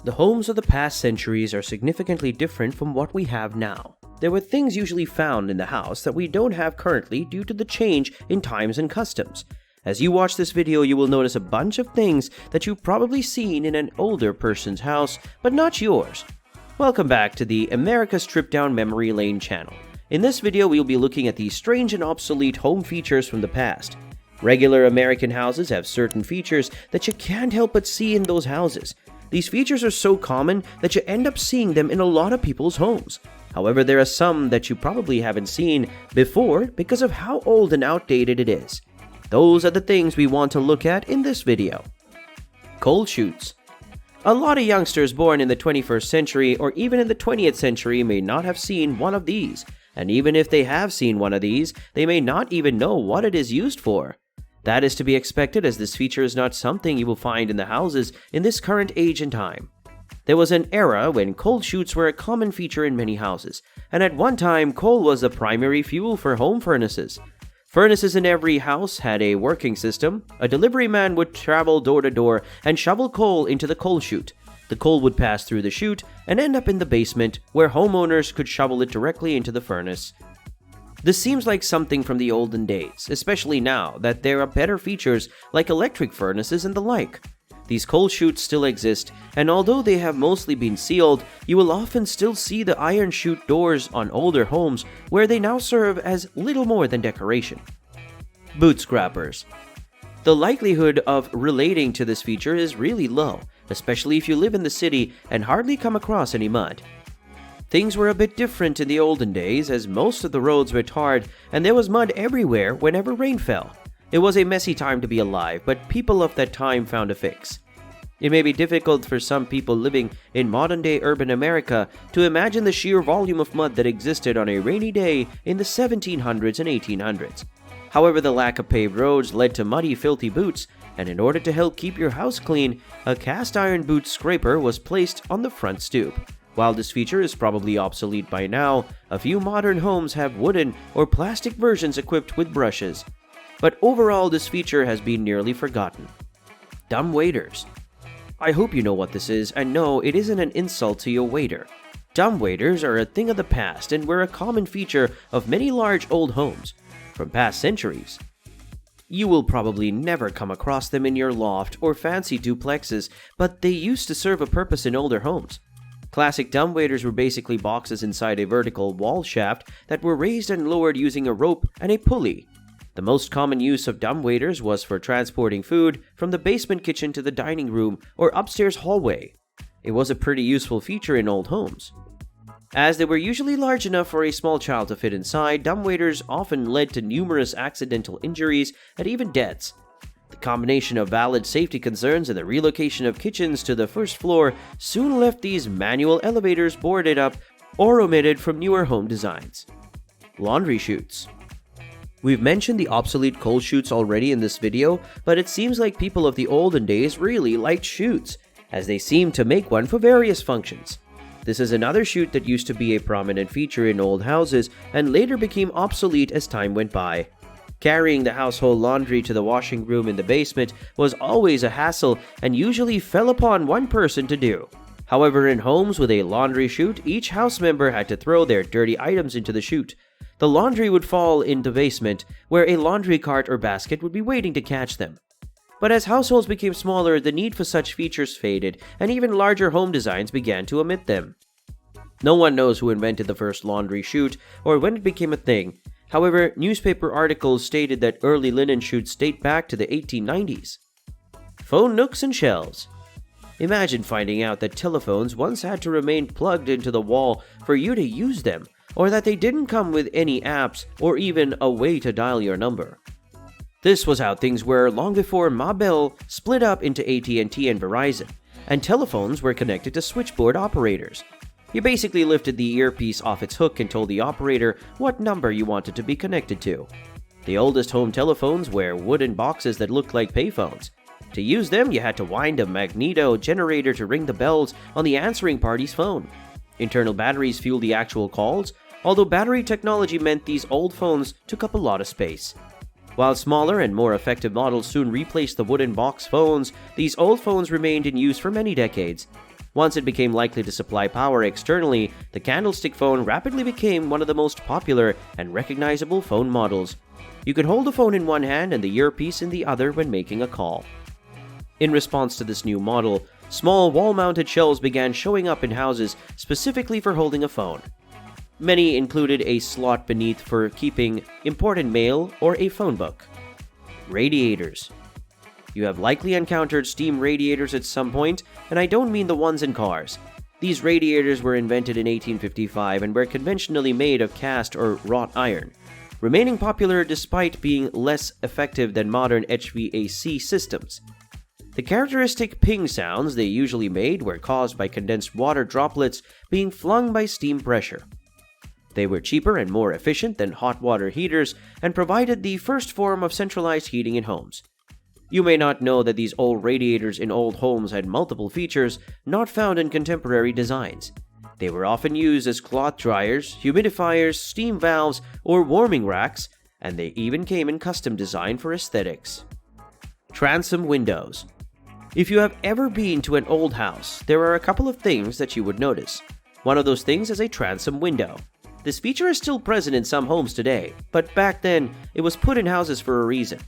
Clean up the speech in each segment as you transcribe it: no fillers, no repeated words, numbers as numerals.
The homes of the past centuries are significantly different from what we have now. There were things usually found in the house that we don't have currently due to the change in times and customs. As you watch this video, you will notice a bunch of things that you've probably seen in an older person's house, but not yours. Welcome back to the America's Trip Down Memory Lane channel. In this video, we'll be looking at these strange and obsolete home features from the past. Regular American houses have certain features that you can't help but see in those houses. These features are so common that you end up seeing them in a lot of people's homes. However, there are some that you probably haven't seen before because of how old and outdated it is. Those are the things we want to look at in this video. Coal chutes. A lot of youngsters born in the 21st century or even in the 20th century may not have seen one of these. And even if they have seen one of these, they may not even know what it is used for. That is to be expected, as this feature is not something you will find in the houses in this current age and time. There was an era when coal chutes were a common feature in many houses, and at one time coal was the primary fuel for home furnaces. Furnaces in every house had a working system. A delivery man would travel door to door and shovel coal into the coal chute. The coal would pass through the chute and end up in the basement, where homeowners could shovel it directly into the furnace. This seems like something from the olden days, especially now that there are better features like electric furnaces and the like. These coal chutes still exist, and although they have mostly been sealed, you will often still see the iron chute doors on older homes where they now serve as little more than decoration. Boot scrappers. The likelihood of relating to this feature is really low, especially if you live in the city and hardly come across any mud. Things were a bit different in the olden days, as most of the roads were tarred and there was mud everywhere whenever rain fell. It was a messy time to be alive, but people of that time found a fix. It may be difficult for some people living in modern-day urban America to imagine the sheer volume of mud that existed on a rainy day in the 1700s and 1800s. However, the lack of paved roads led to muddy, filthy boots, and in order to help keep your house clean, a cast iron boot scraper was placed on the front stoop. While this feature is probably obsolete by now, a few modern homes have wooden or plastic versions equipped with brushes. But overall, this feature has been nearly forgotten. Dumb waiters. I hope you know what this is, and no, it isn't an insult to your waiter. Dumb waiters are a thing of the past and were a common feature of many large old homes from past centuries. You will probably never come across them in your loft or fancy duplexes, but they used to serve a purpose in older homes. Classic dumbwaiters were basically boxes inside a vertical wall shaft that were raised and lowered using a rope and a pulley. The most common use of dumbwaiters was for transporting food from the basement kitchen to the dining room or upstairs hallway. It was a pretty useful feature in old homes. As they were usually large enough for a small child to fit inside, dumbwaiters often led to numerous accidental injuries and even deaths. The combination of valid safety concerns and the relocation of kitchens to the first floor soon left these manual elevators boarded up or omitted from newer home designs. Laundry chutes. We've mentioned the obsolete coal chutes already in this video, but it seems like people of the olden days really liked chutes, as they seemed to make one for various functions. This is another chute that used to be a prominent feature in old houses and later became obsolete as time went by. Carrying the household laundry to the washing room in the basement was always a hassle and usually fell upon one person to do. However, in homes with a laundry chute, each house member had to throw their dirty items into the chute. The laundry would fall in the basement, where a laundry cart or basket would be waiting to catch them. But as households became smaller, the need for such features faded, and even larger home designs began to omit them. No one knows who invented the first laundry chute or when it became a thing. However, newspaper articles stated that early linen chutes date back to the 1890s. Phone nooks and shelves. Imagine finding out that telephones once had to remain plugged into the wall for you to use them, or that they didn't come with any apps or even a way to dial your number. This was how things were long before Ma Bell split up into AT&T and Verizon, and telephones were connected to switchboard operators. You basically lifted the earpiece off its hook and told the operator what number you wanted to be connected to. The oldest home telephones were wooden boxes that looked like payphones. To use them, you had to wind a magneto generator to ring the bells on the answering party's phone. Internal batteries fueled the actual calls, although battery technology meant these old phones took up a lot of space. While smaller and more effective models soon replaced the wooden box phones, these old phones remained in use for many decades. Once it became likely to supply power externally, the candlestick phone rapidly became one of the most popular and recognizable phone models. You could hold the phone in one hand and the earpiece in the other when making a call. In response to this new model, small wall-mounted shelves began showing up in houses specifically for holding a phone. Many included a slot beneath for keeping important mail or a phone book. Radiators. You have likely encountered steam radiators at some point, and I don't mean the ones in cars. These radiators were invented in 1855 and were conventionally made of cast or wrought iron, remaining popular despite being less effective than modern HVAC systems. The characteristic ping sounds they usually made were caused by condensed water droplets being flung by steam pressure. They were cheaper and more efficient than hot water heaters and provided the first form of centralized heating in homes. You may not know that these old radiators in old homes had multiple features not found in contemporary designs. They were often used as cloth dryers, humidifiers, steam valves, or warming racks, and they even came in custom design for aesthetics. Transom windows. If you have ever been to an old house, there are a couple of things that you would notice. One of those things is a transom window. This feature is still present in some homes today, but back then, it was put in houses for a reason.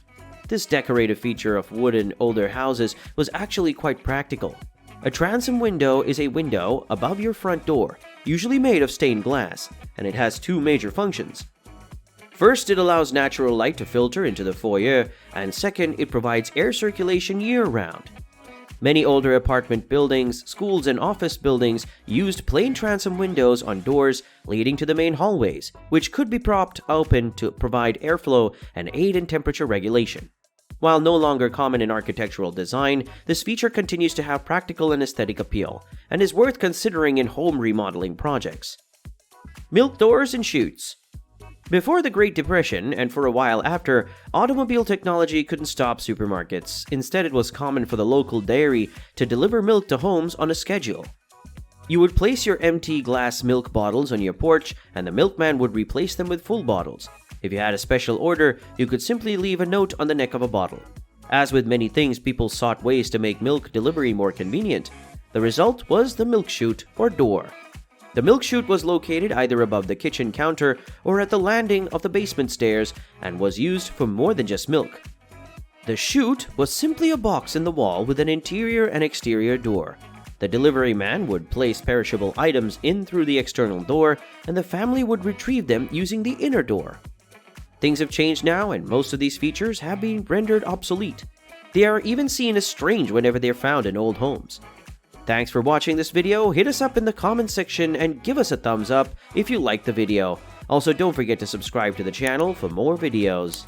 This decorative feature of wood in older houses was actually quite practical. A transom window is a window above your front door, usually made of stained glass, and it has two major functions. First, it allows natural light to filter into the foyer, and second, it provides air circulation year-round. Many older apartment buildings, schools, and office buildings used plain transom windows on doors leading to the main hallways, which could be propped open to provide airflow and aid in temperature regulation. While no longer common in architectural design, this feature continues to have practical and aesthetic appeal, and is worth considering in home remodeling projects. Milk doors and chutes. Before the Great Depression, and for a while after, automobile technology couldn't stop supermarkets. Instead, it was common for the local dairy to deliver milk to homes on a schedule. You would place your empty glass milk bottles on your porch, and the milkman would replace them with full bottles. If you had a special order, you could simply leave a note on the neck of a bottle. As with many things, people sought ways to make milk delivery more convenient. The result was the milk chute or door. The milk chute was located either above the kitchen counter or at the landing of the basement stairs and was used for more than just milk. The chute was simply a box in the wall with an interior and exterior door. The delivery man would place perishable items in through the external door, and the family would retrieve them using the inner door. Things have changed now, and most of these features have been rendered obsolete. They are even seen as strange whenever they're found in old homes. Thanks for watching this video. Hit us up in the comments section and give us a thumbs up if you liked the video. Also, don't forget to subscribe to the channel for more videos.